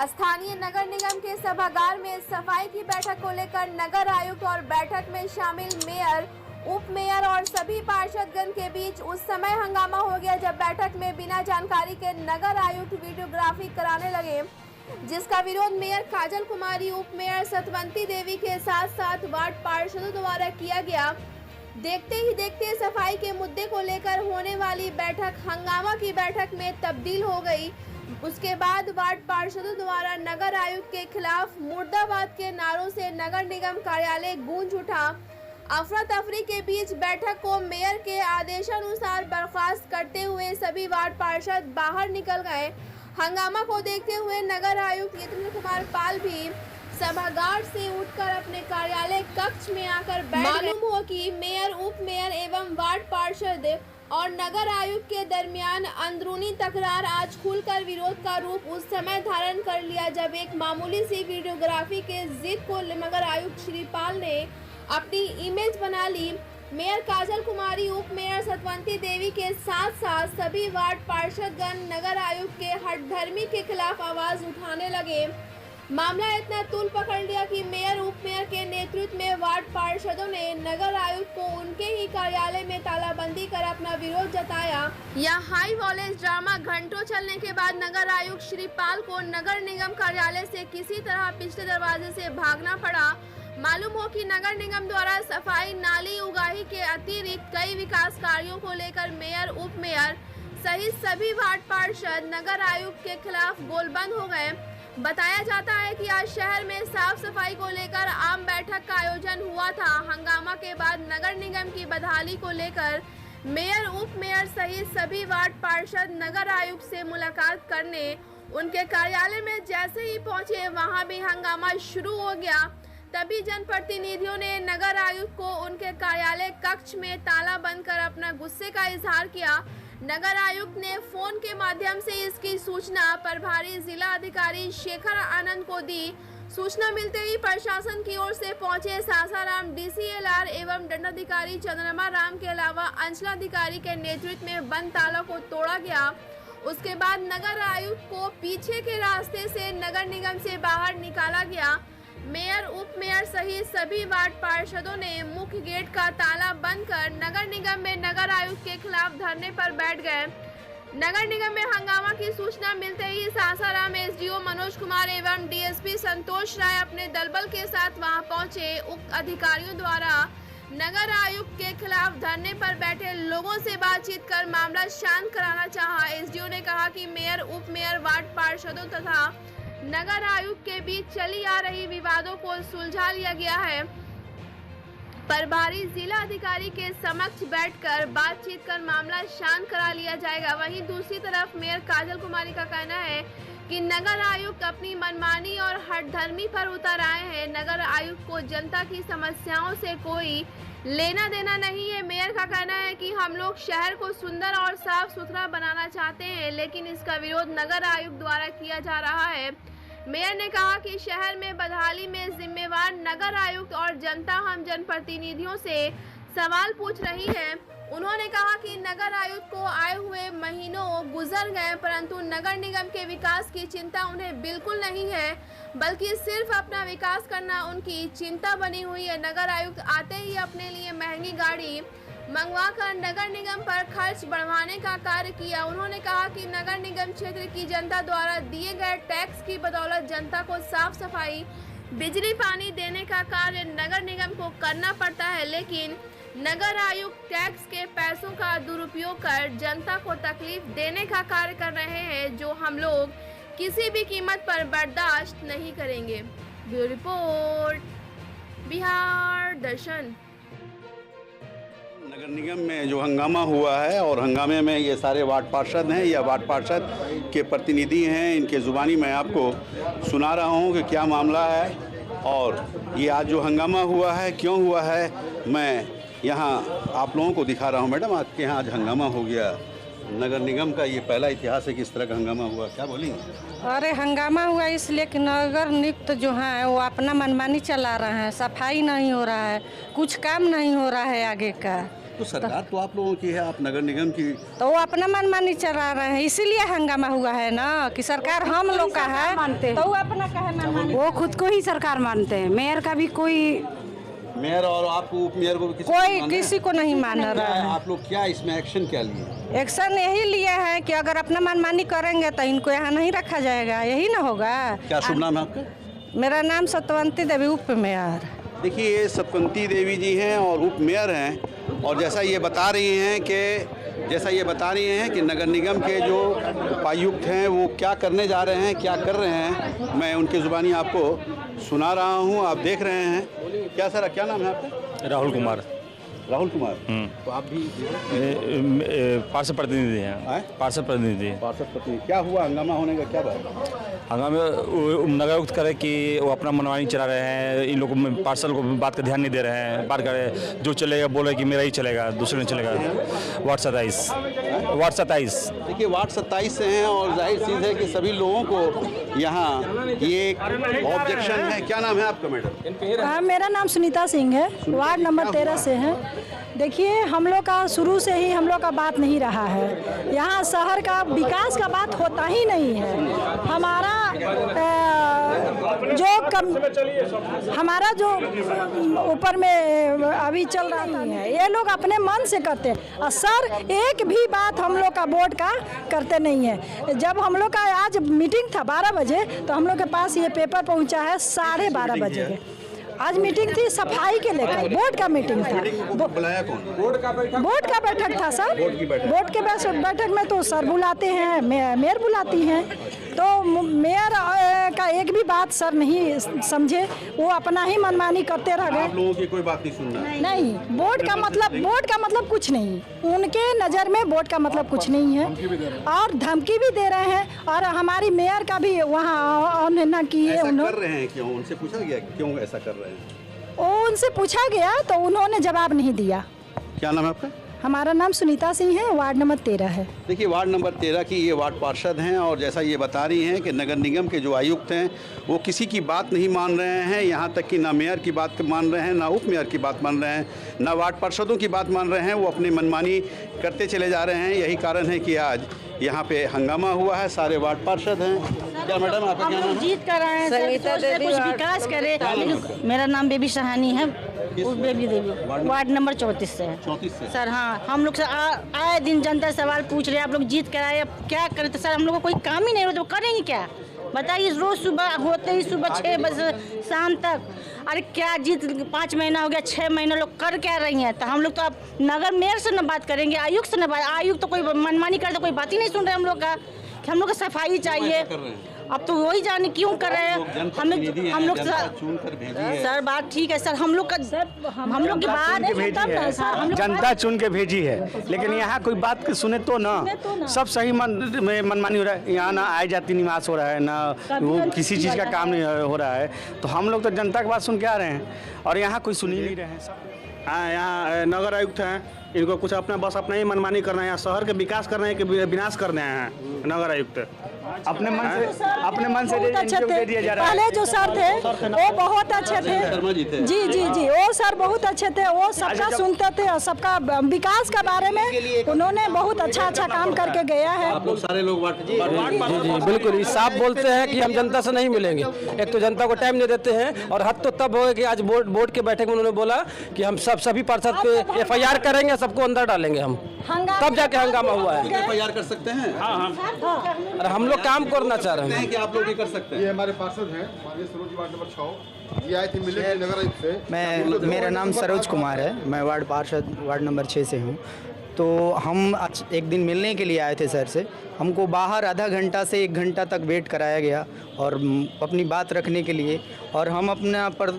स्थानीय नगर निगम के सभागार में सफाई की बैठक को लेकर नगर आयुक्त और बैठक में शामिल मेयर, उप मेयर और सभी पार्षदगण के बीच उस समय हंगामा हो गया जब बैठक में बिना जानकारी के नगर आयुक्त वीडियोग्राफी कराने लगे, जिसका विरोध मेयर काजल कुमारी, उप मेयर सतवंती देवी के साथ साथ वार्ड पार्षदों द्वारा किया गया। देखते ही देखते सफाई के मुद्दे को लेकर होने वाली बैठक हंगामा की बैठक में तब्दील हो गई। उसके बाद वार्ड पार्षदों द्वारा नगर आयुक्त के खिलाफ मुर्दाबाद के नारों से नगर निगम कार्यालय गूंज उठा। अफरा तफरी के बीच बैठक को मेयर के आदेशानुसार बर्खास्त करते हुए सभी वार्ड पार्षद बाहर निकल गए। हंगामा को देखते हुए नगर आयुक्त यतीन्द्र कुमार पाल भी सभागार से उठकर अपने कार्यालय कक्ष में आकर बैठ गए। मालूम हो कि मेयर, उप मेयर एवं वार्ड पार्षद और नगर आयुक्त के दरमियान अंदरूनी तकरार आज खुलकर विरोध का रूप उस समय धारण कर लिया जब एक मामूली सी वीडियोग्राफी के जिद को नगर आयुक्त श्री पाल ने अपनी इमेज बना ली। मेयर काजल कुमारी, उप मेयर सतवंती देवी के साथ साथ सभी वार्ड पार्षदगण नगर आयुक्त के हठधर्मी के खिलाफ आवाज उठाने लगे। मामला इतना तूल पकड़ लिया कि मेयर, उप मेयर के नेतृत्व में वार्ड पार्षदों ने नगर आयुक्त को उनके ही कार्यालय में तालाबंदी कर अपना विरोध जताया। यह हाई वॉलेंस ड्रामा घंटों चलने के बाद नगर आयुक्त श्री पाल को नगर निगम कार्यालय से किसी तरह पिछले दरवाजे से भागना पड़ा। मालूम हो कि नगर निगम द्वारा सफाई, नाली उगाही के अतिरिक्त कई विकास कार्यों को लेकर मेयर, उप मेयर सहित सभी वार्ड पार्षद नगर आयुक्त के खिलाफ गोलबंद हो गए। बताया जाता है कि आज शहर में साफ सफाई को लेकर आम बैठक का आयोजन हुआ था। हंगामा के बाद नगर निगम की बदहाली को लेकर मेयर, उप मेयर सहित सभी वार्ड पार्षद नगर आयुक्त से मुलाकात करने उनके कार्यालय में जैसे ही पहुंचे वहां भी हंगामा शुरू हो गया। तभी जनप्रतिनिधियों ने नगर आयुक्त को उनके कार्यालय कक्ष में ताला बंद कर अपना गुस्से का इजहार किया। नगर आयुक्त ने फोन के माध्यम से इसकी सूचना प्रभारी जिला अधिकारी शेखर आनंद को दी। सूचना मिलते ही प्रशासन की ओर से पहुंचे सासाराम DCLR एवं दंडाधिकारी चंद्रमा राम के अलावा अंचलाधिकारी के नेतृत्व में बंद ताला को तोड़ा गया। उसके बाद नगर आयुक्त को पीछे के रास्ते से नगर निगम से बाहर निकाला गया। मेयर, उप मेयर सहित सभी वार्ड पार्षदों ने मुख्य गेट का ताला बंद कर नगर निगम में नगर आयुक्त के खिलाफ धरने पर बैठ गए। नगर निगम में हंगामा की सूचना मिलते ही सासाराम SDO मनोज कुमार एवं DSP संतोष राय अपने दलबल के साथ वहां पहुंचे। उक्त अधिकारियों द्वारा नगर आयुक्त के खिलाफ धरने पर बैठे लोगों से बातचीत कर मामला शांत कराना चाहा। SDO ने कहा कि मेयर, उप मेयर, वार्ड पार्षदों तथा नगर आयुक्त के बीच चली आ रही विवादों को सुलझा लिया गया है। प्रभारी जिला अधिकारी के समक्ष बैठकर बातचीत कर मामला शांत करा लिया जाएगा। वहीं दूसरी तरफ मेयर काजल कुमारी का कहना है कि नगर आयुक्त अपनी मनमानी और हठधर्मी पर उतर आए हैं। नगर आयुक्त को जनता की समस्याओं से कोई लेना देना नहीं है। मेयर का कहना है कि हम लोग शहर को सुंदर और साफ सुथरा बनाना चाहते हैं, लेकिन इसका विरोध नगर आयुक्त द्वारा किया जा रहा है। मेयर ने कहा कि शहर में बदहाली में जिम्मेवार नगर आयुक्त और जनता हम जनप्रतिनिधियों से सवाल पूछ रही है। उन्होंने कहा कि नगर आयुक्त को आए हुए महीनों गुजर गए, परंतु नगर निगम के विकास की चिंता उन्हें बिल्कुल नहीं है, बल्कि सिर्फ अपना विकास करना उनकी चिंता बनी हुई है। नगर आयुक्त आते ही अपने लिए महंगी गाड़ी मंगवाकर नगर निगम पर खर्च बढ़ाने का कार्य किया। उन्होंने कहा कि नगर निगम क्षेत्र की जनता द्वारा दिए गए टैक्स की बदौलत जनता को साफ सफाई, बिजली, पानी देने का कार्य नगर निगम को करना पड़ता है, लेकिन नगर आयुक्त टैक्स के पैसों का दुरुपयोग कर जनता को तकलीफ देने का कार्य कर रहे हैं, जो हम लोग किसी भी कीमत पर बर्दाश्त नहीं करेंगे। ब्यूरो रिपोर्ट, बिहार दर्शन। नगर निगम में जो हंगामा हुआ है और हंगामे में ये सारे वार्ड पार्षद हैं या वार्ड पार्षद के प्रतिनिधि हैं, इनके ज़ुबानी मैं आपको सुना रहा हूँ कि क्या मामला है और ये आज जो हंगामा हुआ है क्यों हुआ है, मैं यहाँ आप लोगों को दिखा रहा हूँ। मैडम, आपके यहाँ आज हंगामा हो गया, नगर निगम का ये पहला इतिहास है कि इस तरह का हंगामा हुआ, क्या बोलेंगे? अरे हंगामा हुआ इसलिए कि नगर निगम जो है वो अपना मनमानी चला रहा है, सफाई नहीं हो रहा है, कुछ काम नहीं हो रहा है आगे का, तो सरकार तो आप लोगों की है, आप नगर निगम की। तो वो अपना मनमानी चला रहे हैं, इसीलिए हंगामा हुआ है ना कि सरकार हम लोग का है, तो वो अपना का है मनमानी। वो खुद को ही सरकार मानते हैं, मेयर का भी कोई मेयर और आपको उप मेयर को कोई किसी को नहीं मान रहा है। आप लोग क्या इसमें एक्शन क्या लिए? एक्शन यही लिया है कि अगर अपना मनमानी करेंगे तो इनको यहाँ नहीं रखा जाएगा, यही ना होगा। क्या शुभ नाम है आपका? मेरा नाम सत्यवंती देवी, उप मेयर। देखिए ये सत्यवंती देवी जी हैं और उप मेयर हैं, और जैसा ये बता रही हैं कि नगर निगम के जो उपायुक्त हैं वो क्या करने जा रहे हैं, क्या कर रहे हैं, मैं उनकी ज़ुबानी आपको सुना रहा हूं। आप देख रहे हैं। क्या नाम है आपका? राहुल कुमार। राहुल कुमार। तो आप भी पार्षद प्रतिनिधि हैं। पार्षद प्रतिनिधि। पार्षद प्रतिनिधि। क्या हुआ हंगामा होने का, क्या बात? हंगामे नगरायुक्त करे कि वो अपना मनमानी चला रहे हैं, इन लोगों में पार्षद को बात का ध्यान नहीं दे रहे हैं। बात करे जो चलेगा बोले कि मेरा ही चलेगा, दूसरे नहीं चलेगा। वार्ड 27। देखिए वार्ड 27 से हैं और जाहिर चीज़ है कि सभी लोगों को यहाँ ये ऑब्जेक्शन है। क्या नाम है आपका मैडम? हाँ, मेरा नाम सुनीता सिंह है, वार्ड नंबर 13 से है। देखिए हम लोग का शुरू से ही हम लोग का बात नहीं रहा है, यहाँ शहर का विकास का बात होता ही नहीं है। हमारा जो ऊपर में अभी चल रहा नहीं है, ये लोग अपने मन से करते हैं। और सर एक भी बात हम लोग का बोर्ड का करते नहीं है। जब हम लोग का आज मीटिंग था 12 बजे, तो हम लोग के पास ये पेपर पहुंचा है 12:30 बजे। आज मीटिंग थी सफाई के लेकर, बोर्ड का मीटिंग था। बुलाया कौन? बोर्ड का बैठक था सर। बोर्ड के बैठक में तो सर बुलाते हैं, मेयर बुलाती हैं, तो मेयर का एक भी बात सर नहीं समझे, वो अपना ही मनमानी करते रह गए। आप लोगों की कोई बात नहीं सुनना? नहीं, बोर्ड का मतलब कुछ नहीं, उनके नज़र में बोर्ड का मतलब कुछ नहीं है, और धमकी भी दे रहे हैं। और हमारी मेयर का भी वहाँ अवहेलना की है। कर रहे हैं क्यों? उनसे पूछा गया क्यों ऐसा कर रहे हैं? उनसे पूछा गया तो उन्होंने जवाब नहीं दिया। क्या नाम है आपका? हमारा नाम सुनीता सिंह है, वार्ड नंबर 13 है। देखिए वार्ड नंबर 13 की ये वार्ड पार्षद हैं, और जैसा ये बता रही हैं कि नगर निगम के जो आयुक्त हैं वो किसी की बात नहीं मान रहे हैं, यहाँ तक कि ना मेयर की बात मान रहे हैं, ना उप मेयर की बात मान रहे हैं, ना वार्ड पार्षदों की बात मान रहे हैं। वो अपनी मनमानी करते चले जा रहे हैं। यही कारण है कि आज यहाँ पे हंगामा हुआ है। सारे वार्ड पार्षद हैं। क्या मैडम आपका क्या नाम है? जीत कर रहे हैं, संगीता देवी, कुछ विकास करे। मेरा नाम बेबी सहानी है, बेबी देवी, वार्ड नंबर 34 से है। 34 से? सर हाँ, हम लोग से आए दिन जनता सवाल पूछ रहे हैं, आप लोग जीत कर आए, अब क्या करें? तो सर हम लोग को कोई काम ही नहीं होता, तो करेंगे क्या बताइए? रोज सुबह होते ही सुबह 6 बजे शाम तक, अरे क्या जीत 5 महीना हो गया, 6 महीना लोग कर क्या रही हैं? तो हम लोग तो अब नगर मेयर से न बात करेंगे, आयुक्त से न बात। आयुक्त तो कोई मनमानी करते, कोई बात ही नहीं सुन रहे हम लोग का कि हम लोग को सफाई चाहिए। अब तो वही जाने क्यों कर रहे हैं हम लोग सर बात ठीक है सर, हम लोग की बात जनता चुन के भेजी है, लेकिन यहाँ कोई बात सुने तो ना सब सही मनमानी हो रहा है। यहाँ ना आय जाति निवास हो रहा है, ना वो किसी चीज़ का काम नहीं हो रहा है। तो हम लोग तो जनता की बात सुन के आ रहे हैं, और यहाँ कोई सुन ही नहीं रहे हैं। हाँ, यहाँ नगर आयुक्त हैं, इनको कुछ अपना बस अपना ही मनमानी करना है। यहाँ शहर के विकास करना है कि विनाश करना है। नगर आयुक्त अपने मन से बहुत अच्छे थे। पहले जो सर थे वो बहुत अच्छे थे। जी वो सर बहुत अच्छे थे, वो सबका सुनते थे और सबका विकास के बारे में उन्होंने बहुत अच्छा काम करके गया है। आप लोग सारे लोग जी बिल्कुल साफ बोलते हैं कि हम जनता से नहीं मिलेंगे। एक तो जनता को टाइम नहीं देते हैं, और हद तो तब हो कि आज बोर्ड के बैठक में उन्होंने बोला कि हम सभी पार्षद पे FIR करेंगे, सबको अंदर डालेंगे हम, तब जाके हंगामा हुआ है। FIR कर सकते हैं? और हम लोग काम करना चाह रहे हैं कि आप लोग भी कर सकते हैं। ये हमारे पार्षद हैं, माननीय सरोज वार्ड नंबर 6, ये आए थे मिले नगर आयुक्त से। मेरा नाम सरोज कुमार है, मैं वार्ड पार्षद वार्ड नंबर 6 से हूँ। तो हम एक दिन मिलने के लिए आए थे सर से। हमको बाहर आधा घंटा से 1 घंटा तक वेट कराया गया और अपनी बात रखने के लिए, और हम अपना पर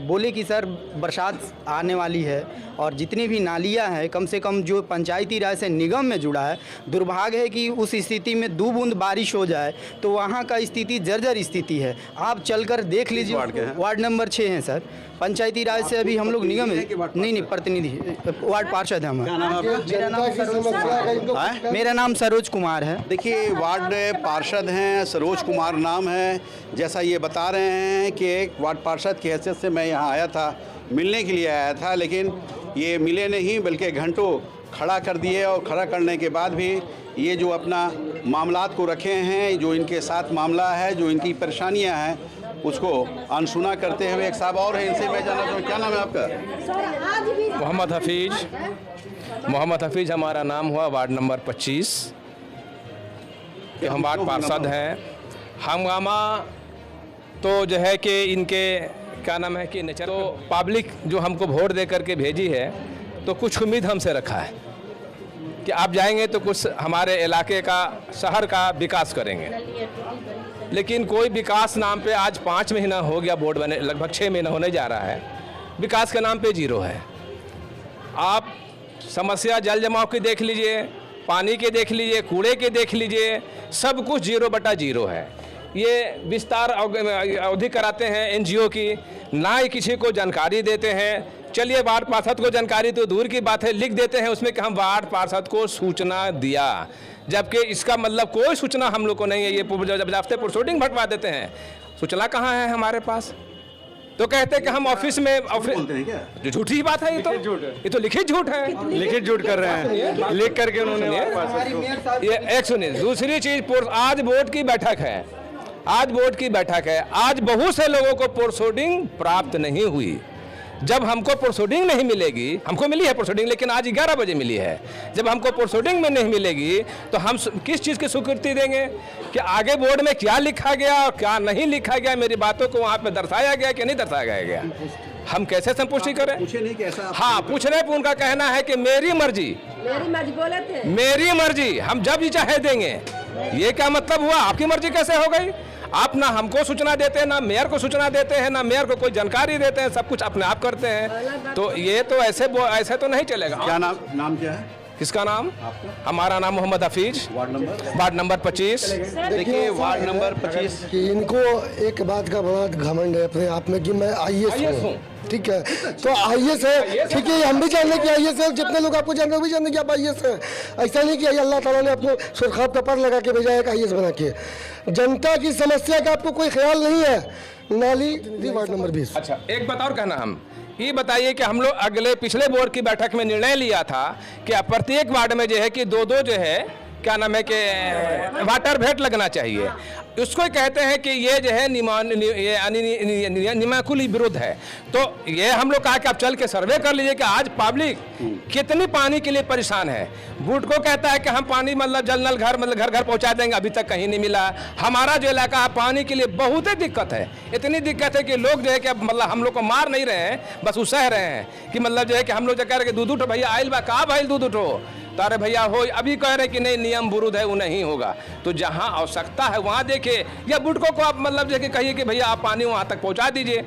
बोले कि सर बरसात आने वाली है और जितनी भी नालियां हैं, कम से कम जो पंचायती राज से निगम में जुड़ा है, दुर्भाग्य है कि उस स्थिति में 2 बूंद बारिश हो जाए तो वहाँ का स्थिति जर्जर स्थिति है। आप चलकर देख लीजिए। वार्ड नंबर 6 हैं सर, पंचायती राज से अभी हम लोग निगम नहीं प्रतिनिधि वार्ड पार्षद हैं हम। मेरा नाम सरोज कुमार है। देखिए वार्ड पार्षद हैं, सरोज कुमार नाम है। जैसा ये बता रहे हैं कि एक वार्ड पार्षद की हैसियत से मैं यहाँ आया था, मिलने के लिए आया था, लेकिन ये मिले नहीं, बल्कि घंटों खड़ा कर दिए और खड़ा करने के बाद भी ये जो अपना मामलात को रखे हैं, जो इनके साथ मामला है, जो इनकी परेशानियां हैं, उसको अनसुना करते हुए एक साहब और है, इनसे मैं जानना चाहूँ, क्या नाम है आपका? मोहम्मद हफीज़ हमारा नाम हुआ, वार्ड नंबर 25 के हम वार्ड पार्षद हैं। हंगामा तो जो है कि इनके क्या नाम है कि नेचर, तो पब्लिक जो हमको वोट दे करके भेजी है तो कुछ उम्मीद हमसे रखा है कि आप जाएंगे तो कुछ हमारे इलाके का, शहर का विकास करेंगे, लेकिन कोई विकास नाम पे आज 5 महीना हो गया, बोर्ड बने लगभग 6 महीना होने जा रहा है, विकास के नाम पे जीरो है। आप समस्या जल जमाव की देख लीजिए, पानी के देख लीजिए, कूड़े के देख लीजिए, सब कुछ 0/0 है। ये विस्तार अवधि कराते हैं एनजीओ की, ना ही किसी को जानकारी देते हैं। चलिए वार्ड पार्षद को जानकारी तो दूर की बात है, लिख देते हैं उसमें कि हम वार्ड पार्षद को सूचना दिया, जबकि इसका मतलब कोई सूचना हम लोग को नहीं है। ये जब जाते पुरशोटिंग भटवा देते हैं, सूचना कहाँ है हमारे पास? तो कहते हैं कि हम ऑफिस में, जो झूठी ही बात है, ये तो लिखित झूठ है, लिखित झूठ कर रहे हैं, लिख करके उन्होंने ये एक सुनिए। दूसरी चीज, आज बोर्ड की बैठक है, आज बोर्ड की बैठक है, आज बहुत से लोगों को प्रोसीडिंग प्राप्त नहीं हुई। जब हमको प्रोसीडिंग नहीं मिलेगी, हमको मिली है प्रोसीडिंग, लेकिन आज 11 बजे मिली है। जब हमको प्रोसीडिंग में नहीं मिलेगी तो हम किस चीज़ की स्वीकृति देंगे कि आगे बोर्ड में क्या लिखा गया और क्या नहीं लिखा गया, मेरी बातों को वहाँ पे दर्शाया गया कि नहीं दर्शाया गया, हम कैसे संतुष्टि करें? हाँ, पूछने पर उनका कहना है कि मेरी मर्जी बोले थे, मेरी मर्जी, हम जब भी चाहे देंगे। ये क्या मतलब हुआ? आपकी मर्जी कैसे हो गई? आप ना हमको सूचना देते हैं, ना मेयर को सूचना देते हैं, ना मेयर को कोई जानकारी देते हैं, सब कुछ अपने आप करते हैं। तो ये तो ऐसे तो नहीं चलेगा। क्या नाम क्या है? किसका नाम? हमारा नाम मोहम्मद हफीज, वार्ड नंबर 25। देखिए वार्ड नंबर 25 कि इनको एक बात का बड़ा घमंड है अपने आप में कि मैं IAS हूँ, ठीक है, तो IAS है, ठीक है, हम भी जानते कि IAS है, जितने लोग आपको जान रहे भी जानते कि आप IAS हैं। ऐसा नहीं कि अल्लाह ताला ने आपको सुरखाब का पर लगा के भेजा है कि IAS बना के। जनता की समस्या का आपको कोई ख्याल नहीं है। नाली वार्ड नंबर 20। अच्छा, एक बात और कहना, हम ये बताइए कि हम लोग पिछले बोर्ड की बैठक में निर्णय लिया था कि प्रत्येक वार्ड में जो है कि 2-2 जो है क्या नाम है कि वाटर भेट लगना चाहिए। उसको कहते हैं कि ये जो है निमाकुली विरुद्ध है। तो ये हम लोग कहा कि आप चल के सर्वे कर लीजिए कि आज पब्लिक कितनी पानी के लिए परेशान है। बूट को कहता है कि हम पानी मतलब जल नल घर घर पहुंचा देंगे, अभी तक कहीं नहीं मिला। हमारा जो इलाका है पानी के लिए बहुत ही दिक्कत है, इतनी दिक्कत है कि लोग जो है कि मतलब हम लोग को मार नहीं रहे हैं, बस वो सह रहे हैं कि मतलब जो है कि हम लोग जो कह रहे हैं कि दूध उठो भैया आइल बा, कहा भाई दूध उठो, तारे भैया हो, अभी कह रहे कि नहीं नियम विरुद्ध है, वो नहीं होगा। तो जहां आवश्यकता है वहां देखिए, या बुटको को आप मतलब जो कहिए कि भैया आप पानी वहां तक पहुंचा दीजिए,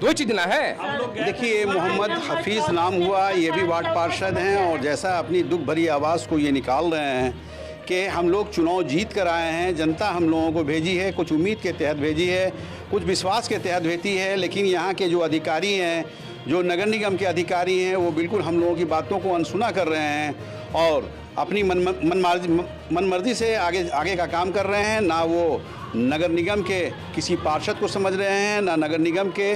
2 चीज ना है। देखिए मोहम्मद हफीज़ नाम हुआ, ये भी वार्ड पार्षद हैं और जैसा अपनी दुख भरी आवाज़ को ये निकाल रहे हैं कि हम लोग चुनाव जीत कर आए हैं, जनता हम लोगों को भेजी है, कुछ उम्मीद के तहत भेजी है, कुछ विश्वास के तहत भेजी है, लेकिन यहाँ के जो अधिकारी हैं, जो नगर निगम के अधिकारी हैं, वो बिल्कुल हम लोगों की बातों को अनसुना कर रहे हैं और अपनी मनमर्जी से आगे का काम कर रहे हैं। ना वो नगर निगम के किसी पार्षद को समझ रहे हैं, ना नगर निगम के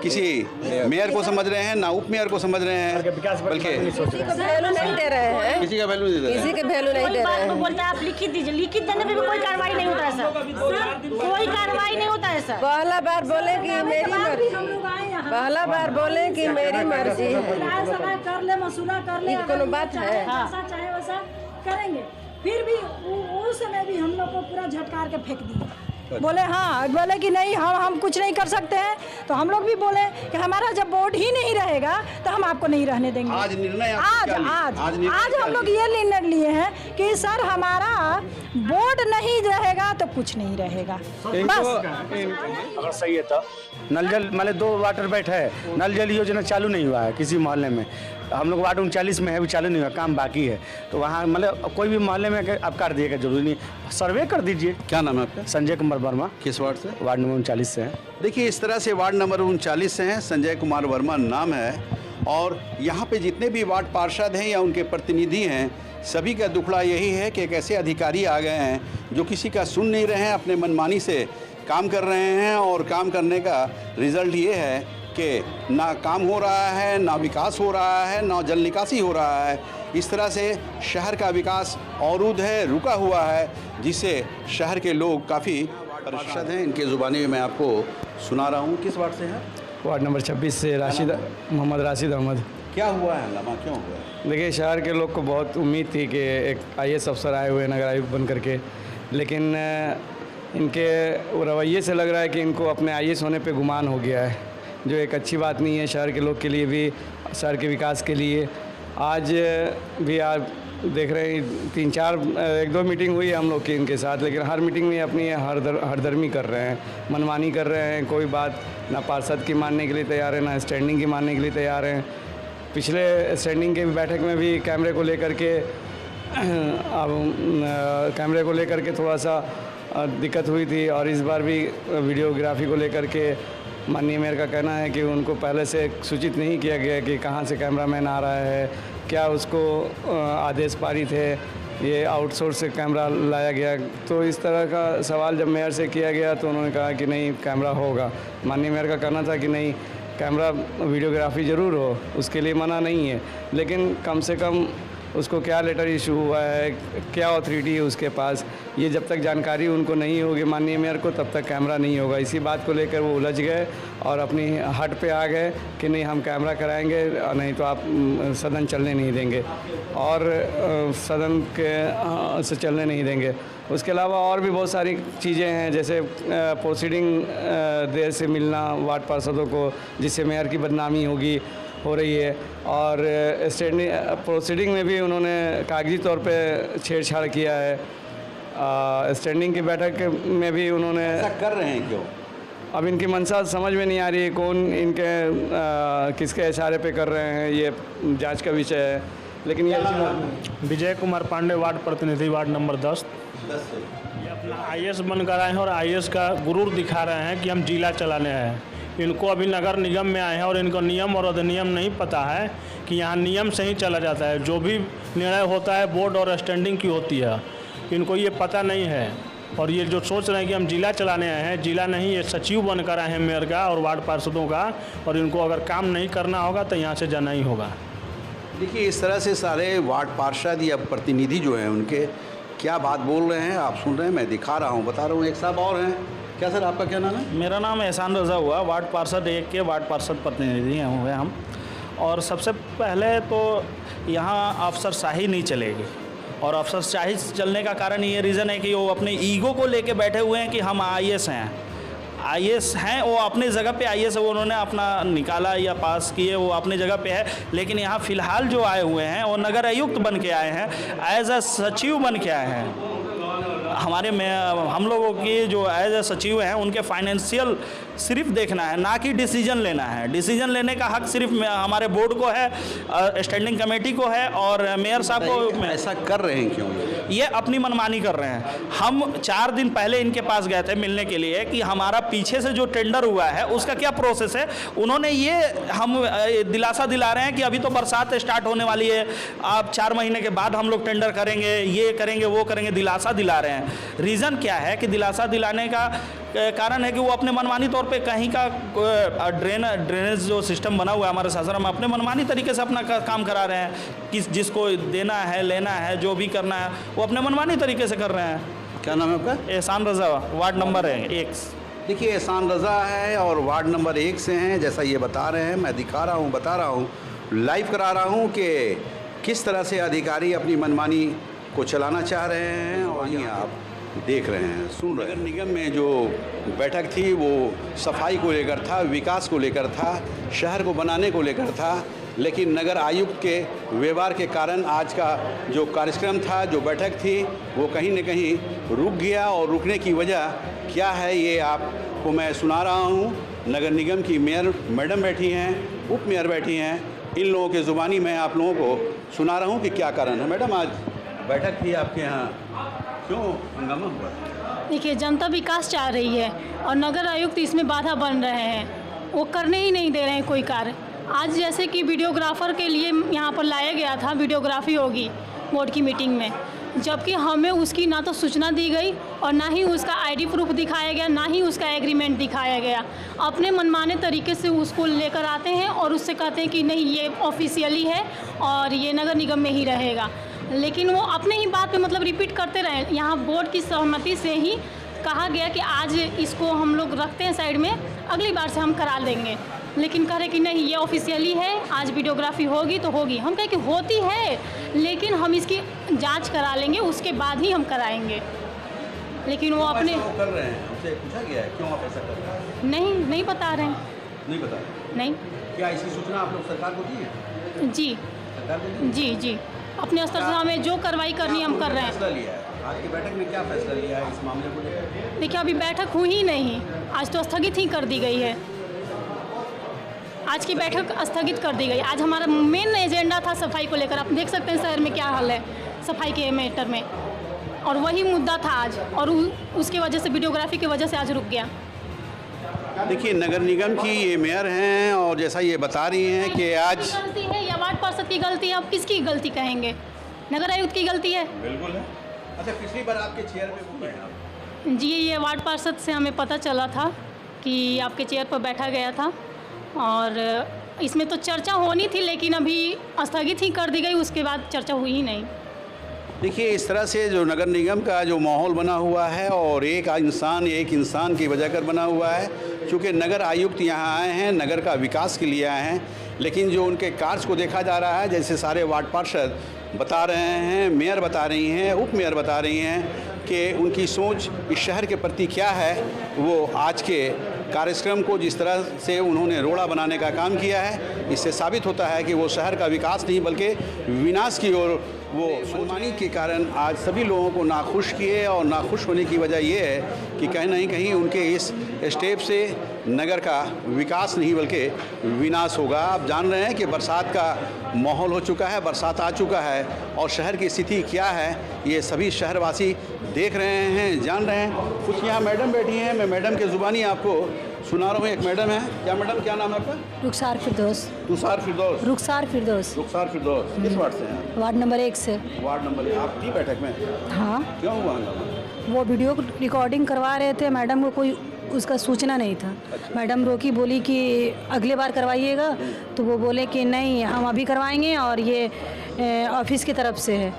किसी मेयर को समझ रहे हैं, ना उप मेयर को समझ रहे हैं, बल्कि वैल्यू नहीं दे रहे हैं, किसी का वैल्यू नहीं दे रहे हैं। किसी के वैल्यू नहीं दे रहे हैं। बोलता है आप लिखित दीजिए, लिखित देने पे भी कोई कार्रवाई नहीं होता है सर, कोई कार्रवाई नहीं होता है सर। पहला बार बोले कि मेरी मर्जी, पहला बार बोले कि मेरी मर्जी है, कर ले मसूला कर ले, कोनो बात है, जैसा चाहे वैसा करेंगे। फिर भी उस समय भी हम लोग को पूरा झटकार के फेंक दिया। बोले हाँ, बोले कि नहीं हम कुछ नहीं कर सकते हैं। तो हम लोग भी बोले कि हमारा जब बोर्ड ही नहीं रहेगा तो हम आपको नहीं रहने देंगे। आज निर्णय आज हम लोग ये निर्णय लिए हैं कि सर हमारा बोर्ड नहीं रहेगा तो कुछ नहीं रहेगा। बस अगर सही है तो नल जल मतलब 2 वाटर बैठ है, नल जल योजना चालू नहीं हुआ है किसी मोहल्ले में। हम लोग वार्ड 39 में है, भी चालू नहीं हुआ, काम बाकी है। तो वहाँ मतलब कोई भी मोहल्ले में आप कर दिएगा, जरूरी नहीं, सर्वे कर दीजिए। क्या नाम है आपका? संजय कुमार वर्मा। किस वार्ड से? वार्ड नंबर 39 से है। देखिए इस तरह से वार्ड नंबर 39 से हैं, संजय कुमार वर्मा नाम है। और यहाँ पे जितने भी वार्ड पार्षद हैं या उनके प्रतिनिधि हैं, सभी का दुखड़ा यही है कि एक ऐसे अधिकारी आ गए हैं जो किसी का सुन नहीं रहे हैं, अपने मनमानी से काम कर रहे हैं। और काम करने का रिजल्ट ये है कि ना काम हो रहा है, ना विकास हो रहा है, ना जल निकासी हो रहा है। इस तरह से शहर का विकास अवरुद्ध है, रुका हुआ है, जिससे शहर के लोग काफ़ी परेशान हैं। इनके ज़ुबानी में मैं आपको सुना रहा हूँ। किस वार्ड से हैं? वार्ड नंबर 26 से मोहम्मद राशिद अहमद। क्या हुआ है हंगामा, क्यों हुआ है? देखिए, शहर के लोग को बहुत उम्मीद थी कि एक IAS अफसर आए हुए नगर आयुक्त बन करके, लेकिन इनके रवैये से लग रहा है कि इनको अपने IAS होने पे गुमान हो गया है, जो एक अच्छी बात नहीं है शहर के लोग के लिए भी, शहर के विकास के लिए। आज भी आप देख रहे हैं 1-2 मीटिंग हुई है हम लोग की इनके साथ, लेकिन हर मीटिंग में अपनी हरदर्मी कर रहे हैं, मनमानी कर रहे हैं। कोई बात ना पार्षद की मानने के लिए तैयार है, ना स्टैंडिंग की मानने के लिए तैयार हैं। पिछले स्टैंडिंग के बैठक में भी कैमरे को लेकर के थोड़ा सा दिक्कत हुई थी, और इस बार भी वीडियोग्राफी को लेकर के माननीय मेयर का कहना है कि उनको पहले से सूचित नहीं किया गया कि कहाँ से कैमरामैन आ रहा है, क्या उसको आदेश पारित है, ये आउटसोर्स से कैमरा लाया गया। तो इस तरह का सवाल जब मेयर से किया गया तो उन्होंने कहा कि नहीं, कैमरा होगा। माननीय मेयर का कहना था कि नहीं, कैमरा वीडियोग्राफी ज़रूर हो, उसके लिए मना नहीं है, लेकिन कम से कम उसको क्या लेटर इशू हुआ है, क्या अथॉरिटी है उसके पास, ये जब तक जानकारी उनको नहीं होगी माननीय मेयर को, तब तक कैमरा नहीं होगा। इसी बात को लेकर वो उलझ गए और अपनी हट पे आ गए कि नहीं, हम कैमरा कराएंगे, नहीं तो आप सदन चलने नहीं देंगे, और सदन के से चलने नहीं देंगे। उसके अलावा और भी बहुत सारी चीज़ें हैं, जैसे प्रोसीडिंग देर से मिलना वार्ड पार्षदों को, जिससे मेयर की बदनामी हो रही है, और स्टैंडिंग प्रोसीडिंग में भी उन्होंने कागजी तौर पे छेड़छाड़ किया है। स्टैंडिंग की बैठक में भी उन्होंने ऐसा कर रहे हैं क्यों? अब इनकी मंशा समझ में नहीं आ रही है, कौन इनके किसके इशारे पे कर रहे हैं, ये जांच का विषय है। लेकिन ये विजय कुमार पांडे, वार्ड प्रतिनिधि, वार्ड नंबर 10 ये अपना IAS बनकर आए हैं और IAS का गुरूर दिखा रहे हैं कि हम जिला चलाने हैं। इनको अभी नगर निगम में आए हैं और इनको नियम और अधिनियम नहीं पता है कि यहाँ नियम से ही चला जाता है, जो भी निर्णय होता है बोर्ड और स्टैंडिंग की होती है, इनको ये पता नहीं है। और ये जो सोच रहे हैं कि हम जिला चलाने आए हैं, जिला नहीं, ये सचिव बनकर आए हैं मेयर का और वार्ड पार्षदों का, और इनको अगर काम नहीं करना होगा तो यहाँ से जाना ही होगा। देखिए, इस तरह से सारे वार्ड पार्षद या प्रतिनिधि जो हैं उनके क्या बात बोल रहे हैं आप सुन रहे हैं, मैं दिखा रहा हूँ, बता रहा हूँ। एक साहब और हैं, क्या सर आपका क्या नाम है? मेरा नाम एहसान रज़ा हुआ, वार्ड पार्षद 1 के वार्ड पार्षद प्रतिनिधि हैं हम। और सबसे पहले तो यहाँ अफसरशाही नहीं चलेगी, और अफसरशाही चलने का कारण ये रीज़न है कि वो अपने ईगो को लेके बैठे हुए हैं कि हम IAS हैं, IAS हैं, वो अपनी जगह पे IAS है, वो उन्होंने अपना निकाला या पास किए, वो अपनी जगह पे है। लेकिन यहाँ फ़िलहाल जो आए हुए हैं वो नगर आयुक्त बन के आए हैं, एज अ सचिव बन के आए हैं। हमारे में हम लोगों की जो एज ए सचिव हैं उनके फाइनेंशियल सिर्फ देखना है, ना कि डिसीजन लेना है। डिसीजन लेने का हक सिर्फ हमारे बोर्ड को है, स्टैंडिंग कमेटी को है और मेयर साहब को। ऐसा कर रहे हैं क्यों? ये अपनी मनमानी कर रहे हैं। हम 4 दिन पहले इनके पास गए थे मिलने के लिए कि हमारा पीछे से जो टेंडर हुआ है उसका क्या प्रोसेस है। उन्होंने ये हम दिलासा दिला रहे हैं कि अभी तो बरसात स्टार्ट होने वाली है, अब 4 महीने के बाद हम लोग टेंडर करेंगे, ये करेंगे, वो करेंगे, दिलासा दिला रहे हैं। रीज़न क्या है कि दिलासा दिलाने का कारण है कि वो अपने मनमानी तौर पे कहीं का ड्रेनेज जो सिस्टम बना हुआ है हमारे शासन में, अपने मनमानी तरीके से अपना काम करा रहे हैं। जिसको देना है, लेना है, जो भी करना है वो अपने मनमानी तरीके से कर रहे हैं। क्या नाम है आपका? एहसान रज़ा, वार्ड नंबर 1। देखिए, एहसान रज़ा है और वार्ड नंबर 1 से हैं, जैसा ये बता रहे हैं। मैं दिखा रहा हूँ, बता रहा हूँ, लाइव करा रहा हूँ कि किस तरह से अधिकारी अपनी मनमानी को चलाना चाह रहे हैं, और ये आप देख रहे हैं, सुन रहे हैं। नगर निगम में जो बैठक थी वो सफाई को लेकर था, विकास को लेकर था, शहर को बनाने को लेकर था, लेकिन नगर आयुक्त के व्यवहार के कारण आज का जो कार्यक्रम था, जो बैठक थी, वो कहीं न कहीं रुक गया। और रुकने की वजह क्या है ये आपको मैं सुना रहा हूँ। नगर निगम की मेयर मैडम बैठी हैं, उप मेयर बैठी हैं, इन लोगों के ज़ुबानी मैं आप लोगों को सुना रहा हूँ कि क्या कारण है। मैडम, आज बैठक थी आपके यहाँ, क्यों हंगामा हुआ? देखिए, जनता विकास चाह रही है और नगर आयुक्त इसमें बाधा बन रहे हैं, वो करने ही नहीं दे रहे हैं कोई कार्य। आज जैसे कि वीडियोग्राफर के लिए यहाँ पर लाया गया था, वीडियोग्राफी होगी बोर्ड की मीटिंग में, जबकि हमें उसकी ना तो सूचना दी गई और ना ही उसका आईडी प्रूफ दिखाया गया, ना ही उसका एग्रीमेंट दिखाया गया। अपने मनमाने तरीके से उसको लेकर आते हैं और उससे कहते हैं कि नहीं ये ऑफिशियली है और ये नगर निगम में ही रहेगा, लेकिन वो अपने ही बात पे मतलब रिपीट करते रहे। यहाँ बोर्ड की सहमति से ही कहा गया कि आज इसको हम लोग रखते हैं साइड में, अगली बार से हम करा देंगे, लेकिन कह रहे कि नहीं ये ऑफिशियली है, आज वीडियोग्राफी होगी तो होगी। हम कहे कि होती है लेकिन हम इसकी जांच करा लेंगे, उसके बाद ही हम कराएंगे। लेकिन वो अपने कर रहे हैं, हमसे पूछा गया है क्यों आप ऐसा कर रहे हैं? नहीं बता रहे हैं। नहीं बता नहीं। क्या इसकी सूचना आप लोग सरकार को दी है? जी सरकार को दी? जी अपने स्तर से हमें जो कार्रवाई करनी हम कर रहे हैं। फैसला लिया है आज की बैठक में, क्या फैसला लिया है इस मामले को लेकर? देखिए अभी बैठक हुई ही नहीं, आज तो स्थगित ही कर दी गई है। आज की बैठक स्थगित कर दी गई। आज हमारा मेन एजेंडा था सफाई को लेकर। आप देख सकते हैं शहर में क्या हाल है सफाई के मैटर में, और वही मुद्दा था आज, और उसके वजह से वीडियोग्राफी की वजह से आज रुक गया। देखिए नगर निगम की ये मेयर हैं और जैसा ये बता रही हैं कि आज गलती है या वार्ड पार्षद की गलती है, आप किसकी गलती कहेंगे? नगर आयुक्त की गलती है। बिल्कुल है। अच्छा पिछली बार आपके चेयर पे घूमे हैं आप? जी ये वार्ड पार्षद से हमें पता चला था कि आपके चेयर पर बैठा गया था, और इसमें तो चर्चा होनी थी लेकिन अभी स्थगित ही कर दी गई, उसके बाद चर्चा हुई ही नहीं। देखिए इस तरह से जो नगर निगम का जो माहौल बना हुआ है और एक इंसान की वजह कर बना हुआ है, क्योंकि नगर आयुक्त यहाँ आए हैं नगर का विकास के लिए आए हैं, लेकिन जो उनके कार्य को देखा जा रहा है, जैसे सारे वार्ड पार्षद बता रहे हैं, मेयर बता रही हैं, उप मेयर बता रही हैं कि उनकी सोच इस शहर के प्रति क्या है, वो आज के कार्यक्रम को जिस तरह से उन्होंने रोड़ा बनाने का काम किया है, इससे साबित होता है कि वो शहर का विकास नहीं बल्कि विनाश की ओर वो मनमानी के कारण आज सभी लोगों को नाखुश किए। और नाखुश होने की वजह ये है कि कहीं ना कहीं उनके इस स्टेप से नगर का विकास नहीं बल्कि विनाश होगा। आप जान रहे हैं कि बरसात का माहौल हो चुका है, बरसात आ चुका है और शहर की स्थिति क्या है ये सभी शहरवासी देख रहे हैं, जान रहे हैं। कुछ यहाँ मैडम बैठी हैं, मैं मैडम के ज़ुबानी आपको सुना रहा हूँ। एक मैडम है, क्या मैडम क्या नाम है आपका? रुखसार फिरदौस। रुखसार फिरदौस। रुखसार फिरदौस। रुखसार फिरदौस किस वार्ड से हैं? वार्ड नंबर 1 से। Ward number 1। आप थी बैठक में? हाँ। क्यों हुआ हंगामा? वो वीडियो रिकॉर्डिंग करवा रहे थे, मैडम को कोई उसका सूचना नहीं था। मैडम रोकी, बोली कि अगले बार करवाइएगा, तो वो बोले कि नहीं हम अभी करवाएंगे और ये ऑफिस की तरफ से है।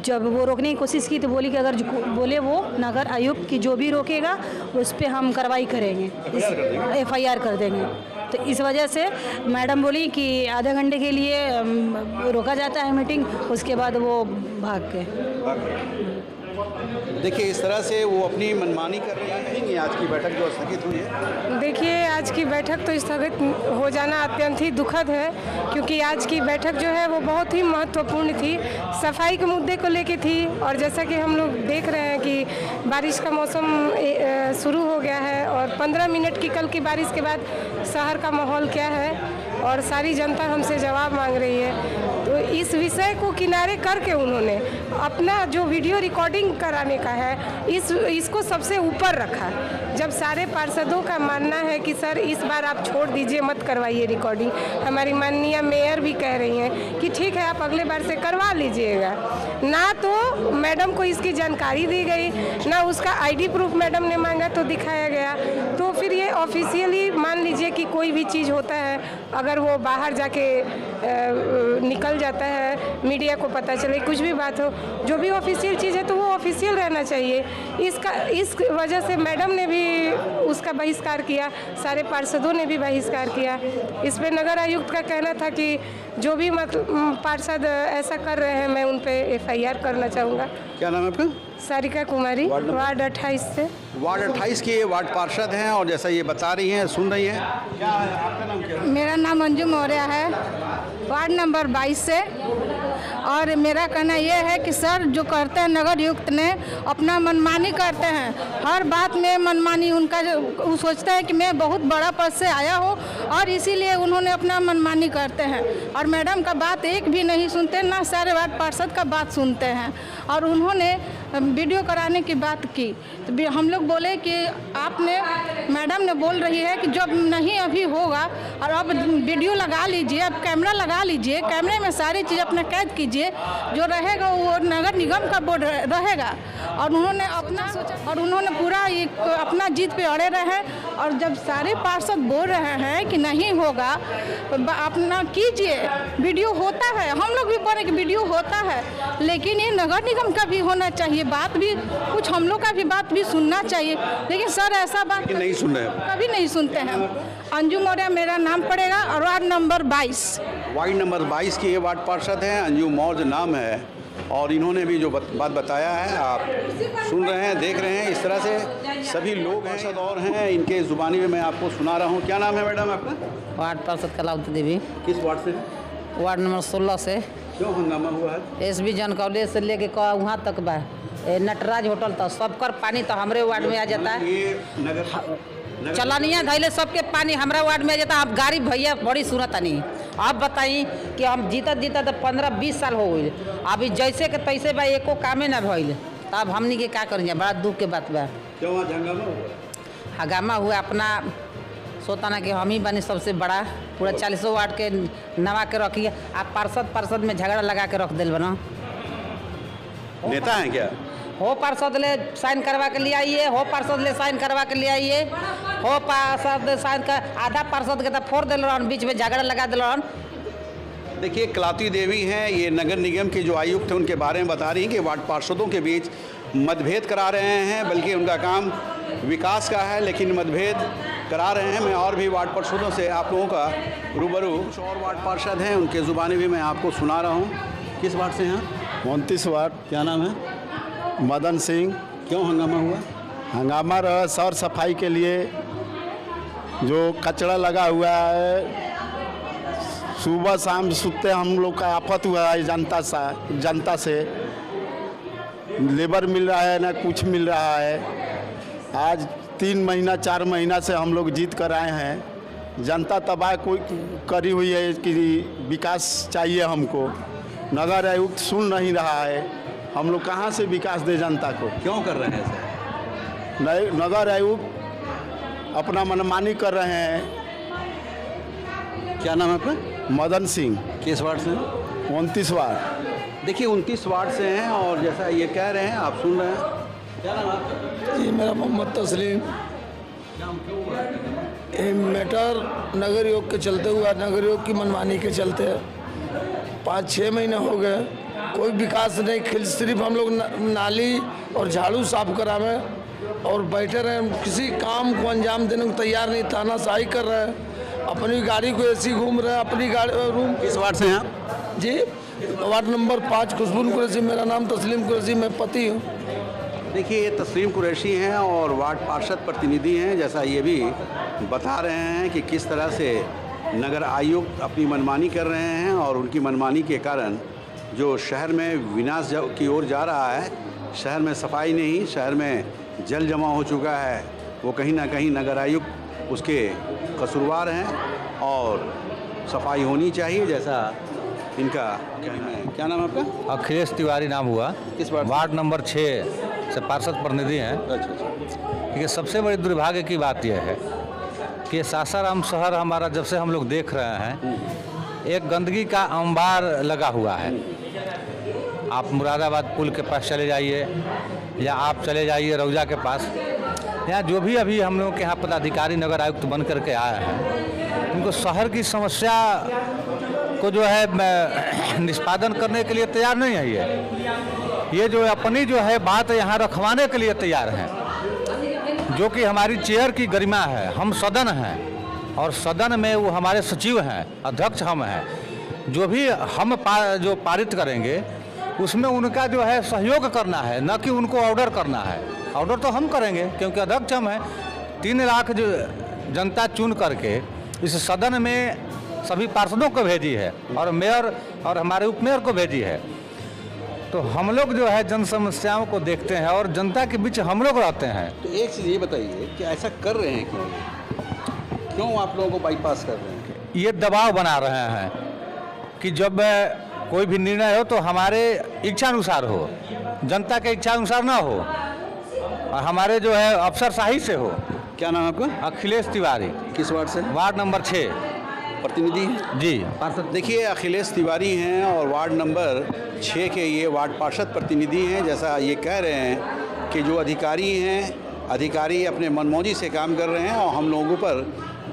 जब वो रोकने की कोशिश की तो बोली कि अगर बोले वो नगर आयुक्त की जो भी रोकेगा उस पर हम कार्रवाई करेंगे, FIR कर देंगे। तो इस वजह से मैडम बोली कि आधे घंटे के लिए रोका जाता है मीटिंग, उसके बाद वो भाग गए। देखिए इस तरह से वो अपनी मनमानी कर रही है। आज की बैठक जो स्थगित हुई है, देखिए आज की बैठक तो स्थगित हो जाना अत्यंत ही दुखद है, क्योंकि आज की बैठक जो है वो बहुत ही महत्वपूर्ण थी, सफाई के मुद्दे को लेके थी। और जैसा कि हम लोग देख रहे हैं कि बारिश का मौसम शुरू हो गया है और 15 मिनट की कल की बारिश के बाद शहर का माहौल क्या है और सारी जनता हमसे जवाब मांग रही है। तो इस विषय को किनारे करके उन्होंने अपना जो वीडियो रिकॉर्डिंग कराने का है इसको सबसे ऊपर रखा। जब सारे पार्षदों का मानना है कि सर इस बार आप छोड़ दीजिए, मत करवाइए रिकॉर्डिंग, हमारी माननीय मेयर भी कह रही हैं कि ठीक है आप अगले बार से करवा लीजिएगा। ना तो मैडम को इसकी जानकारी दी गई, ना उसका ID प्रूफ मैडम ने मांगा तो दिखाया गया। तो फिर ये ऑफिशियली मान लीजिए कि कोई भी चीज़ होता है, अगर वो बाहर जाके निकल जाता है, मीडिया को पता चले, कुछ भी बात हो, जो भी ऑफिशियल चीज़ है तो वो ऑफिशियल रहना चाहिए। इस वजह से मैडम ने भी उसका बहिष्कार किया, सारे पार्षदों ने भी बहिष्कार किया। इस पे नगर आयुक्त का कहना था कि जो भी पार्षद ऐसा कर रहे हैं मैं उन पे FIR करना चाहूँगा। क्या नाम है आपका? सारिका कुमारी, वार्ड 28 से। वार्ड 28 की वार्ड पार्षद हैं और जैसा ये बता रही हैं, सुन रही हैं। क्या है आपका नाम? क्या? मेरा नाम मंजू मौर्य है, वार्ड नंबर 22 से। और मेरा कहना यह है कि सर जो करते हैं नगर आयुक्त ने अपना मनमानी करते हैं, हर बात में मनमानी। उनका वो सोचता है कि मैं बहुत बड़ा पद से आया हूँ और इसीलिए उन्होंने अपना मनमानी करते हैं और मैडम का बात एक भी नहीं सुनते, ना सारे वार्ड पार्षद का बात सुनते हैं। और उन्होंने वीडियो कराने की बात की। तो हम लोग बोले कि आपने, मैडम ने बोल रही है कि जब नहीं अभी होगा और अब वीडियो लगा लीजिए, अब कैमरा लगा लीजिए, कैमरे में सारी चीज़ अपना कैद कीजिए, जो रहेगा वो नगर निगम का बोर्ड रहेगा। और उन्होंने पूरा अपना जीत पे अड़े रहे। और जब सारे पार्षद बोल रहे हैं कि नहीं होगा, अपना कीजिए, वीडियो होता है, हम लोग भी बोले कि वीडियो होता है, लेकिन ये नगर निगम का भी होना चाहिए, बात भी कुछ हम लोग का भी बात भी सुनना चाहिए। लेकिन सर ऐसा बात नहीं सुन रहे हैं, कभी नहीं सुनते हैं। अंजू मौर्य मेरा नाम पड़ेगा और वार्ड नंबर 22। वार्ड नंबर 22 की ये वार्ड पार्षद हैं, अंजू मौर्य नाम है। और इन्होंने भी जो बात बताया है आप सुन रहे हैं, देख रहे हैं। इस तरह से सभी लोग हैं और हैं, इनके ज़ुबानी में मैं आपको सुना रहा हूँ। क्या नाम है मैडम आपका? वार्ड पार्षद कलावती देवी। किस वार्ड से? वार्ड नंबर 16 से। क्यों हंगामा हुआ है? SB जन कॉलेज से लेके वहाँ तक बा, नटराज होटल तक सबकर पानी तो हमारे वार्ड में आ जाता है। चलानिया धैले सबके पानी हमारा वार्ड में आ जाता है। आप गाड़ी भैया बड़ी सूरत नहीं। आप बताई कि हम जीता तो 15-20 साल हो गई, अभी जैसे के तैसे बा एको कामे ना भइल, तब हमनी के क्या करेंगे? बड़ा दुख के बात बा। क्यों हंगामा हुआ? हंगामा हुआ अपना सोताना कि हम ही बने सबसे बड़ा, पूरा 40 वार्ड के नवा के रखिए। आप पार्षद में झगड़ा लगा के रख दिल बना। नेता हैं क्या? हो पार्षद ले साइन करवा के ले आइए, हो पार्षद ले साइन करवा के ले आइए, हो पार्षद साइन कर, आधा पार्षद के तो फोड़ दिल रहन, बीच में झगड़ा लगा दिल रहन। देखिए कलावती देवी हैं, ये नगर निगम के जो आयुक्त हैं उनके बारे में बता रही हैं कि वार्ड पार्षदों के बीच मतभेद करा रहे हैं, बल्कि उनका काम विकास का है, लेकिन मतभेद करा रहे हैं। मैं और भी वार्ड पार्षदों से आप लोगों का रूबरू, कुछ और वार्ड पार्षद हैं, उनके ज़ुबानी भी मैं आपको सुना रहा हूँ। किस वार्ड से हैं? 29 वार्ड। क्या नाम है? मदन सिंह। क्यों हंगामा हुआ? हंगामा रहा सौर सफाई के लिए, जो कचरा लगा हुआ है, सुबह शाम सुते हम लोग का आफत हुआ है। जनता से लेबर मिल रहा है ना कुछ मिल रहा है। आज 3 महीना 4 महीना से हम लोग जीत कर आए हैं। जनता तबाह कोई करी हुई है कि विकास चाहिए हमको। नगर आयुक्त सुन नहीं रहा है। हम लोग कहाँ से विकास दे जनता को? क्यों कर रहे हैं ऐसा? नहीं, नगर आयुक्त अपना मनमानी कर रहे हैं। क्या नाम है आपका? मदन सिंह। किस वार्ड से? 29 वार्ड। देखिए 29 वार्ड से हैं और जैसा ये कह रहे हैं आप सुन रहे हैं। क्या नाम आपका? जी मेरा मोहम्मद तस्लीम। ये मैटर नगर योग के चलते हुआ, नगर योग की मनमानी के चलते 5-6 महीने हो गए, कोई विकास नहीं। सिर्फ हम लोग नाली और झाड़ू साफ करावे और बैठे रहे, किसी काम को अंजाम देने को तैयार नहीं। तानाशाही कर रहे हैं, अपनी गाड़ी को ऐसी घूम रहे हैं, अपनी गाड़ी रूम। किस वार्ड से हैं आप? जी वार्ड नंबर 5 खुशबू कुरैशी। मेरा नाम तस्लीम कुरैशी, मैं पति हूँ। देखिए ये तस्लीम कुरैशी हैं और वार्ड पार्षद प्रतिनिधि हैं। जैसा ये भी बता रहे हैं कि किस तरह से नगर आयुक्त अपनी मनमानी कर रहे हैं और उनकी मनमानी के कारण जो शहर में विनाश की ओर जा रहा है, शहर में सफाई नहीं, शहर में जल जमा हो चुका है, वो कहीं ना कहीं नगर आयुक्त उसके कसूरवार हैं और सफाई होनी चाहिए, जैसा इनका कहना है। क्या नाम है आपका? अखिलेश तिवारी नाम हुआ। किस वार्ड नंबर 6 से पार्षद प्रतिनिधि हैं। अच्छा। ये सबसे बड़ी दुर्भाग्य की बात यह है कि सासाराम शहर हमारा जब से हम लोग देख रहे हैं, एक गंदगी का अंबार लगा हुआ है। आप मुरादाबाद पुल के पास चले जाइए या आप चले जाइए रौजा के पास, यहाँ जो भी अभी हम लोग के यहाँ पदाधिकारी नगर आयुक्त बन करके आए हैं, उनको शहर की समस्या को जो है निष्पादन करने के लिए तैयार नहीं है। ये जो अपनी जो है बात यहाँ रखवाने के लिए तैयार हैं, जो कि हमारी चेयर की गरिमा है। हम सदन हैं और सदन में वो हमारे सचिव हैं, अध्यक्ष हम हैं। जो भी हम जो पारित करेंगे उसमें उनका जो है सहयोग करना है, न कि उनको ऑर्डर करना है। ऑर्डर तो हम करेंगे क्योंकि अध्यक्ष हम हैं। 3 लाख जो जनता चुन करके इस सदन में सभी पार्षदों को भेजी है और मेयर और हमारे उपमेयर को भेजी है। तो हम लोग जो है जन समस्याओं को देखते हैं और जनता के बीच हम लोग रहते हैं। तो एक चीज़ ये बताइए कि ऐसा कर रहे हैं क्यों आप लोगों को बाईपास कर रहे हैं? ये दबाव बना रहे हैं कि जब कोई भी निर्णय हो तो हमारे इच्छानुसार हो। जनता के इच्छा अनुसार ना हो और हमारे जो है अफसरशाही से हो। क्या नाम है आपका? अखिलेश तिवारी। किस वार्ड से? वार्ड नंबर 6 प्रतिनिधि जी। देखिए, अखिलेश तिवारी हैं और वार्ड नंबर 6 के ये वार्ड पार्षद प्रतिनिधि हैं। जैसा ये कह रहे हैं कि जो अधिकारी अपने मनमौजी से काम कर रहे हैं और हम लोगों पर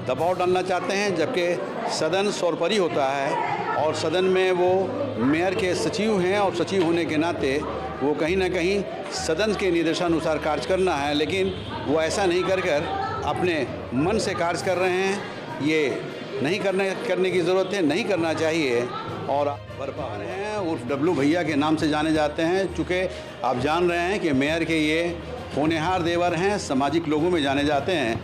दबाव डालना चाहते हैं, जबकि सदन सर्वोपरि होता है और सदन में वो मेयर के सचिव हैं और सचिव होने के नाते वो कहीं ना कहीं सदन के निर्देशानुसार कार्य करना है, लेकिन वो ऐसा नहीं कर अपने मन से कार्य कर रहे हैं। ये नहीं करने की ज़रूरत है, नहीं करना चाहिए। और बरपाल हैं उर्फ डब्लू भैया के नाम से जाने जाते हैं। चूँकि आप जान रहे हैं कि मेयर के ये होनहार देवर हैं, सामाजिक लोगों में जाने जाते हैं।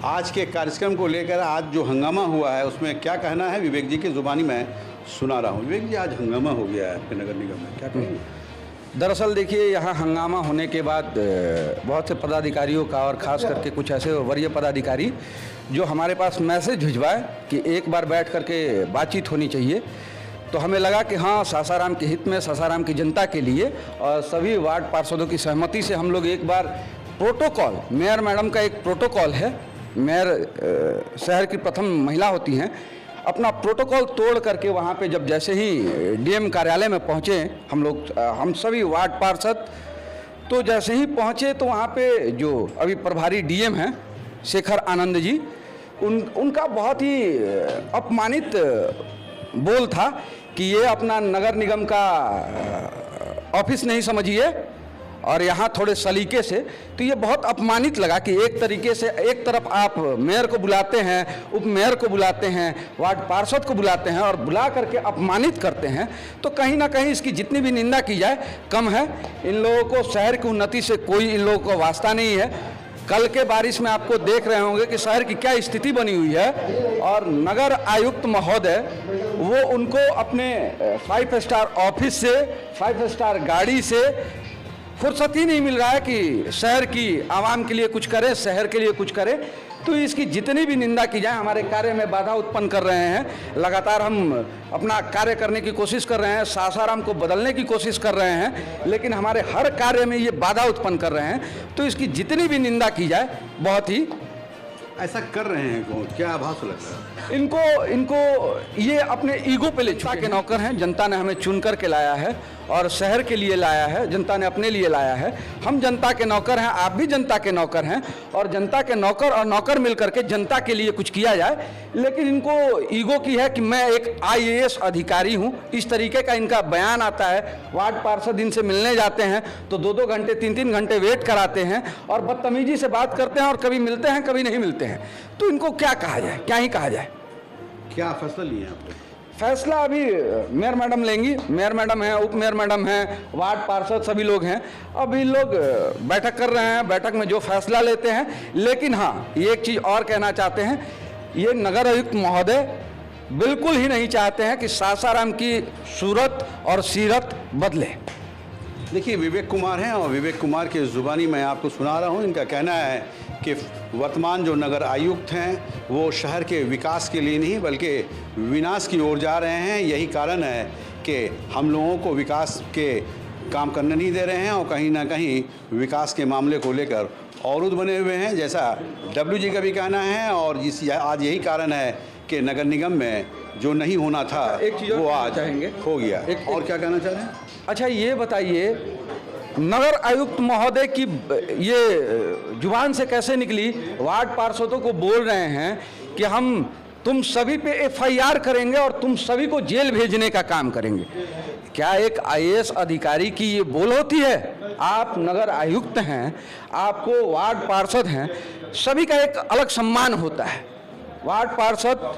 आज के कार्यक्रम को लेकर आज जो हंगामा हुआ है उसमें क्या कहना है विवेक जी की ज़ुबानी में सुना रहा हूँ। विवेक जी, आज हंगामा हो गया है आपके नगर निगम में, क्या कहेंगे? दरअसल देखिए, यहाँ हंगामा होने के बाद बहुत से पदाधिकारियों का और ख़ास करके कुछ ऐसे वरीय पदाधिकारी जो हमारे पास मैसेज भिजवाए कि एक बार बैठ करके बातचीत होनी चाहिए, तो हमें लगा कि हाँ, सासाराम के हित में, सासाराम की जनता के लिए और सभी वार्ड पार्षदों की सहमति से हम लोग एक बार प्रोटोकॉल, मेयर मैडम का एक प्रोटोकॉल है, मेयर शहर की प्रथम महिला होती हैं, अपना प्रोटोकॉल तोड़ करके वहाँ पे जब जैसे ही डीएम कार्यालय में पहुँचे हम सभी वार्ड पार्षद, तो जैसे ही पहुँचे तो वहाँ पे जो अभी प्रभारी डीएम हैं शेखर आनंद जी, उनका बहुत ही अपमानित बोल था कि ये अपना नगर निगम का ऑफिस नहीं समझिए और यहाँ थोड़े सलीके से। तो ये बहुत अपमानित लगा कि एक तरीके से एक तरफ आप मेयर को बुलाते हैं, उप मेयर को बुलाते हैं, वार्ड पार्षद को बुलाते हैं और बुला करके अपमानित करते हैं, तो कहीं ना कहीं इसकी जितनी भी निंदा की जाए कम है। इन लोगों को शहर की उन्नति से कोई इन लोगों को वास्ता नहीं है। कल के बारिश में आपको देख रहे होंगे कि शहर की क्या स्थिति बनी हुई है और नगर आयुक्त महोदय वो उनको अपने 5 स्टार ऑफिस से, 5 स्टार गाड़ी से फुर्सत ही नहीं मिल रहा है कि शहर की आवाम के लिए कुछ करें, शहर के लिए कुछ करें। तो इसकी जितनी भी निंदा की जाए, हमारे कार्य में बाधा उत्पन्न कर रहे हैं। लगातार हम अपना कार्य करने की कोशिश कर रहे हैं, सासाराम को बदलने की कोशिश कर रहे हैं, लेकिन हमारे हर कार्य में ये बाधा उत्पन्न कर रहे हैं। तो इसकी जितनी भी निंदा की जाए, बहुत ही ऐसा कर रहे हैं कौन, क्या आभास लग रहा है? इनको ये अपने ईगो पे ले चुके के नौकर हैं। जनता ने हमें चुन कर के लाया है और शहर के लिए लाया है, जनता ने अपने लिए लाया है। हम जनता के नौकर हैं, आप भी जनता के नौकर हैं और जनता के नौकर और नौकर मिलकर के जनता के लिए कुछ किया जाए। लेकिन इनको ईगो की है कि मैं एक IAS अधिकारी हूं, इस तरीके का इनका बयान आता है। वार्ड पार्षद इनसे मिलने जाते हैं तो 2-2 घंटे 3-3 घंटे वेट कराते हैं और बदतमीजी से बात करते हैं और कभी मिलते हैं कभी नहीं मिलते हैं। तो इनको क्या कहा जाए, क्या ही कहा जाए? क्या फैसला लिए आपने? फैसला अभी मेयर मैडम लेंगी। मेयर मैडम हैं, उप मेयर मैडम हैं, वार्ड पार्षद सभी लोग हैं। अभी लोग बैठक कर रहे हैं, बैठक में जो फैसला लेते हैं। लेकिन हाँ, ये एक चीज़ और कहना चाहते हैं, ये नगर आयुक्त महोदय बिल्कुल ही नहीं चाहते हैं कि सासाराम की सूरत और सीरत बदले। देखिए, विवेक कुमार हैं और विवेक कुमार के ज़ुबानी मैं आपको सुना रहा हूँ। इनका कहना है कि वर्तमान जो नगर आयुक्त हैं वो शहर के विकास के लिए नहीं बल्कि विनाश की ओर जा रहे हैं। यही कारण है कि हम लोगों को विकास के काम करने नहीं दे रहे हैं और कहीं ना कहीं विकास के मामले को लेकर अवरुद्ध बने हुए हैं, जैसा डब्ल्यू जी का भी कहना है। और आज यही कारण है कि नगर निगम में जो नहीं होना था वो आज हो गया। और क्या कहना चाह रहे हैं? अच्छा, ये बताइए, नगर आयुक्त महोदय की ये जुबान से कैसे निकली? वार्ड पार्षदों को बोल रहे हैं कि हम तुम सभी पे FIR करेंगे और तुम सभी को जेल भेजने का काम करेंगे। क्या एक IAS अधिकारी की ये बोल होती है? आप नगर आयुक्त हैं, आपको वार्ड पार्षद हैं, सभी का एक अलग सम्मान होता है। वार्ड पार्षद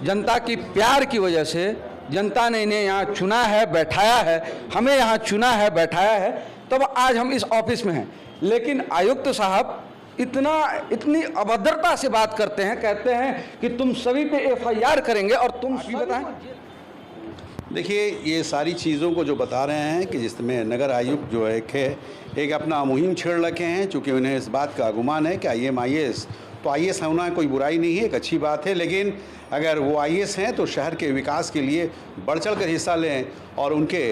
जनता की प्यार की वजह से जनता ने इन्हें यहाँ चुना है, बैठाया है, हमें यहाँ चुना है, बैठाया है, तब आज हम इस ऑफिस में हैं। लेकिन आयुक्त साहब इतनी अभद्रता से बात करते हैं, कहते हैं कि तुम सभी पे FIR करेंगे और तुम भी बताएं। देखिए, ये सारी चीज़ों को जो बता रहे हैं कि जिसमें नगर आयुक्त जो एक अपना मुहिम छेड़ रखे हैं, चूँकि उन्हें इस बात का गुमान है कि IAS तो IAS होना कोई बुराई नहीं है, एक अच्छी बात है, लेकिन अगर वो IAS हैं तो शहर के विकास के लिए बढ़ चढ़ कर हिस्सा लें और उनके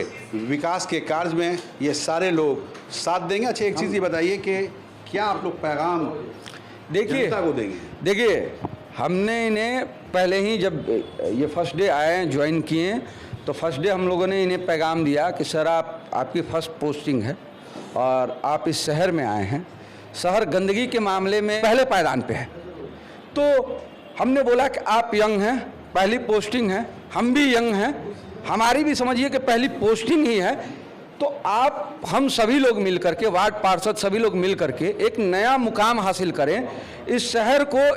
विकास के कार्य में ये सारे लोग साथ देंगे। अच्छा, एक चीज़ ये बताइए कि क्या आप लोग पैगाम जनता को देंगे? देखिए, हमने इन्हें पहले ही जब ये फर्स्ट डे आए ज्वाइन किए तो फर्स्ट डे हम लोगों ने इन्हें पैगाम दिया कि सर आपकी फर्स्ट पोस्टिंग है और आप इस शहर में आए हैं, शहर गंदगी के मामले में पहले पायदान पे है। तो हमने बोला कि आप यंग हैं, पहली पोस्टिंग है, हम भी यंग हैं, हमारी भी समझिए कि पहली पोस्टिंग ही है, तो आप हम सभी लोग मिल करके, वार्ड पार्षद सभी लोग मिल करके एक नया मुकाम हासिल करें। इस शहर को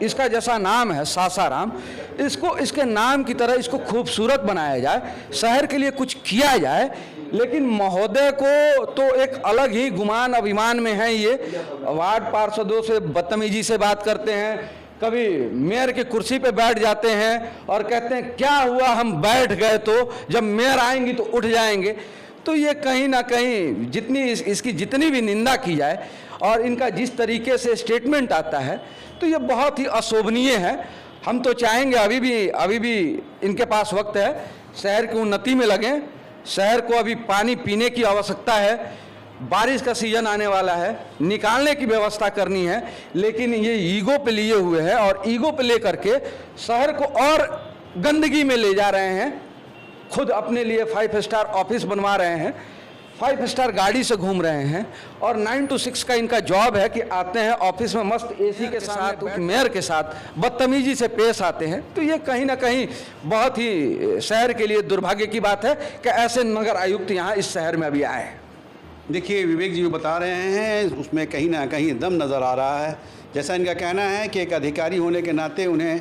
इसका जैसा नाम है सासाराम, इसको इसके नाम की तरह इसको खूबसूरत बनाया जाए, शहर के लिए कुछ किया जाए। लेकिन महोदय को तो एक अलग ही गुमान अभिमान में है, ये वार्ड पार्षदों से बदतमीजी से बात करते हैं, कभी मेयर की कुर्सी पे बैठ जाते हैं और कहते हैं क्या हुआ हम बैठ गए तो जब मेयर आएंगी तो उठ जाएंगे। तो ये कहीं ना कहीं जितनी इसकी जितनी भी निंदा की जाए और इनका जिस तरीके से स्टेटमेंट आता है तो ये बहुत ही अशोभनीय है। हम तो चाहेंगे अभी भी इनके पास वक्त है, शहर की उन्नति में लगें। शहर को अभी पानी पीने की आवश्यकता है, बारिश का सीजन आने वाला है, निकालने की व्यवस्था करनी है, लेकिन ये ईगो पे लिए हुए हैं और ईगो पे ले करके शहर को और गंदगी में ले जा रहे हैं। खुद अपने लिए 5 स्टार ऑफिस बनवा रहे हैं, 5 स्टार गाड़ी से घूम रहे हैं और 9 to 6 का इनका जॉब है कि आते हैं ऑफिस में मस्त AC के साथ, मेयर के साथ बदतमीजी से पेश आते हैं। तो ये कहीं ना कहीं बहुत ही शहर के लिए दुर्भाग्य की बात है कि ऐसे नगर आयुक्त यहाँ इस शहर में अभी आए हैं। देखिए, विवेक जी जो बता रहे हैं उसमें कहीं ना कहीं दम नज़र आ रहा है। जैसा इनका कहना है कि एक अधिकारी होने के नाते उन्हें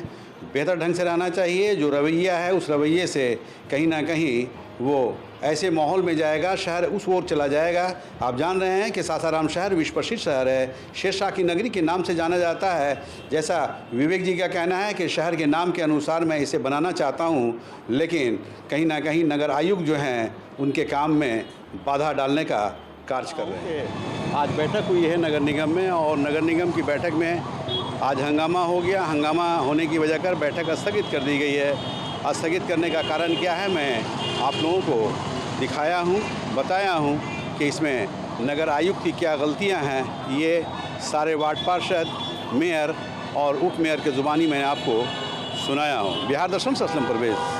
बेहतर ढंग से रहना चाहिए, जो रवैया है उस रवैये से कहीं ना कहीं वो ऐसे माहौल में जाएगा, शहर उस ओर चला जाएगा। आप जान रहे हैं कि सासाराम शहर विश्व प्रसिद्ध शहर है, शेरशाह की नगरी के नाम से जाना जाता है। जैसा विवेक जी का कहना है कि शहर के नाम के अनुसार मैं इसे बनाना चाहता हूँ, लेकिन कहीं ना कहीं नगर आयुक्त जो हैं उनके काम में बाधा डालने का कार्य कर रहे हैं। आज बैठक हुई है नगर निगम में और नगर निगम की बैठक में आज हंगामा हो गया। हंगामा होने की वजह कर बैठक स्थगित कर दी गई है। स्थगित करने का कारण क्या है मैं आप लोगों को दिखाया हूँ, बताया हूँ कि इसमें नगर आयुक्त की क्या गलतियाँ हैं, ये सारे वार्ड पार्षद, मेयर और उप मेयर के ज़ुबानी मैंने आपको सुनाया हूँ। बिहार दर्शन से असलम परवेज़।